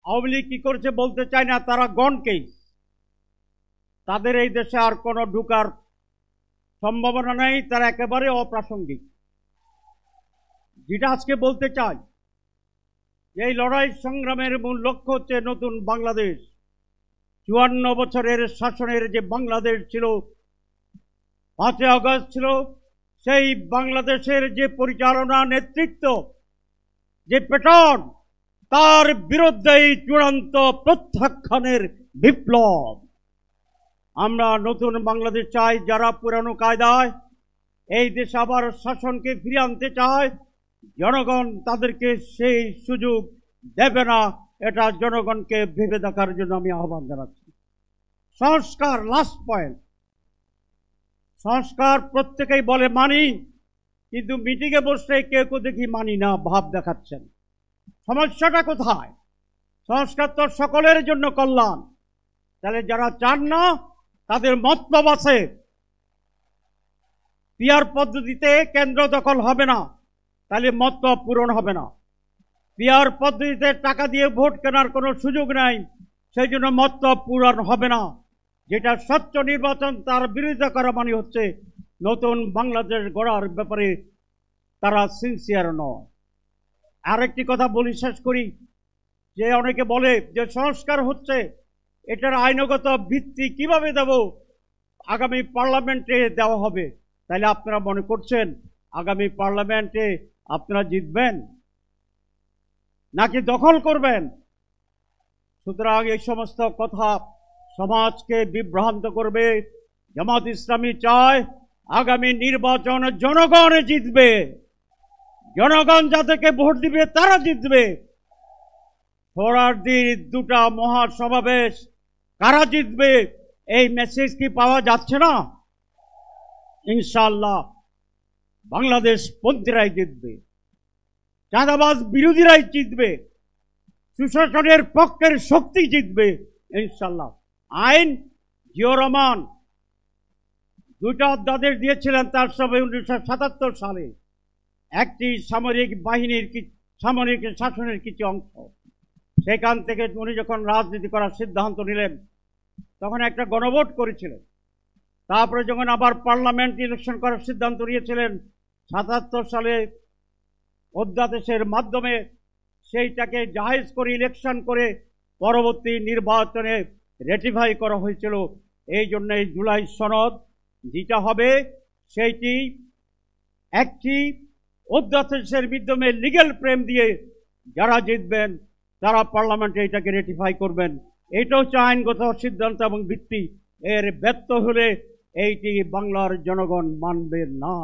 আওয়ামী লীগ কি করছে বলতে চাই না, তারা গণকেই, তাদের এই দেশে আর কোনো ঢুকার সম্ভাবনা নেই, তারা একেবারে অপ্রাসঙ্গিক। যেটা আজকে বলতে চাই, এই লড়াই সংগ্রামের মূল লক্ষ্য হচ্ছে নতুন বাংলাদেশ। 54 বছরের শাসনের যে বাংলাদেশ ছিল, 5 আগস্ট ছিল, সেই বাংলাদেশের যে পরিচালনা নেতৃত্ব, যে প্যাটার্ন, তার বিরুদ্ধেই চূড়ান্ত প্রত্যাখ্যানের বিপ্লব। আমরা নতুন বাংলাদেশ চাই, যারা পুরানো কায়দায় এই দেশ আবার শাসনকে ফিরিয়ে আনতে চায়, জনগণ তাদেরকে সেই সুযোগ দেবে না। এটা জনগণকে ভেবে দেখার জন্য আমি আহ্বান জানাচ্ছি। সংস্কার, লাস্ট পয়েন্ট। সংস্কার প্রত্যেকেই বলে মানি, কিন্তু মিটিংয়ে বসলে কেউ কেউ দেখি মানি না ভাব দেখাচ্ছেন। সমস্যাটা কোথায়? সংস্কার তো সকলের জন্য কল্যাণ। তাহলে যারা চান না, তাদের মতলব আছে। পিআর পদ্ধতিতে কেন্দ্র দখল হবে না, তাহলে মতলব পূরণ হবে না। পিআর পদ্ধতিতে টাকা দিয়ে ভোট কেনার কোনো সুযোগ নাই, সেই জন্য মতলব পূরণ হবে না। যেটা স্বচ্ছ নির্বাচন, তার বিরোধিতা করা মানে হচ্ছে নতুন বাংলাদেশ গড়ার ব্যাপারে তারা সিনসিয়ার নয়। আরেকটি কথা বলি, শেষ করি, যে অনেকে বলে যে সংস্কার হচ্ছে, এটার আইনগত ভিত্তি কিভাবে দেব? আগামী পার্লামেন্টে দেওয়া হবে। তাহলে আপনারা মনে করছেন আগামী পার্লামেন্টে আপনারা জিতবেন নাকি দখল করবেন? সুতরাং এই সমস্ত কথা সমাজকে বিভ্রান্ত করবে। জামাত ইসলামী চায় আগামী নির্বাচন জনগণ জিতবে, জনগণ যাদেরকে ভোট দিবে তারা জিতবে। দিন 2টা মহাসমাবেশ, কারা জিতবে এই মেসেজ কি পাওয়া যাচ্ছে না? ইনশাআল্লাহ বাংলাদেশ পন্থীরাই জিতবে, চাঁদাবাজ বিরোধীরাই জিতবে, সুশাসনের পক্ষের শক্তি জিতবে ইনশাআল্লাহ। আইন জিয়াউর রহমান 2টা অধ্যাদেশ দিয়েছিলেন তার সবে 1977 সালে। একটি সামরিক বাহিনীর সামরিক শাসনের কিছু অংশ। সেখান থেকে উনি যখন রাজনীতি করার সিদ্ধান্ত নিলেন, তখন একটা গণভোট করেছিলেন। তারপরে যখন আবার পার্লামেন্ট ইলেকশন করার সিদ্ধান্ত নিয়েছিলেন 77 সালে, অধ্যাদেশের মাধ্যমে সেইটাকে জায়েজ করে ইলেকশন করে পরবর্তী নির্বাচনে রেটিফাই করা হয়েছিল। এই জন্য এই জুলাই সনদ যেটা হবে, সেইটি একটি অধ্যাদেশের মাধ্যমে লিগ্যাল ফ্রেম দিয়ে যারা জিতবেন তারা পার্লামেন্টে এটাকে রেটিফাই করবেন। এটা হচ্ছে আইনগত সিদ্ধান্ত এবং ভিত্তি। এর ব্যর্থ হলে এইটি বাংলার জনগণ মানবে না।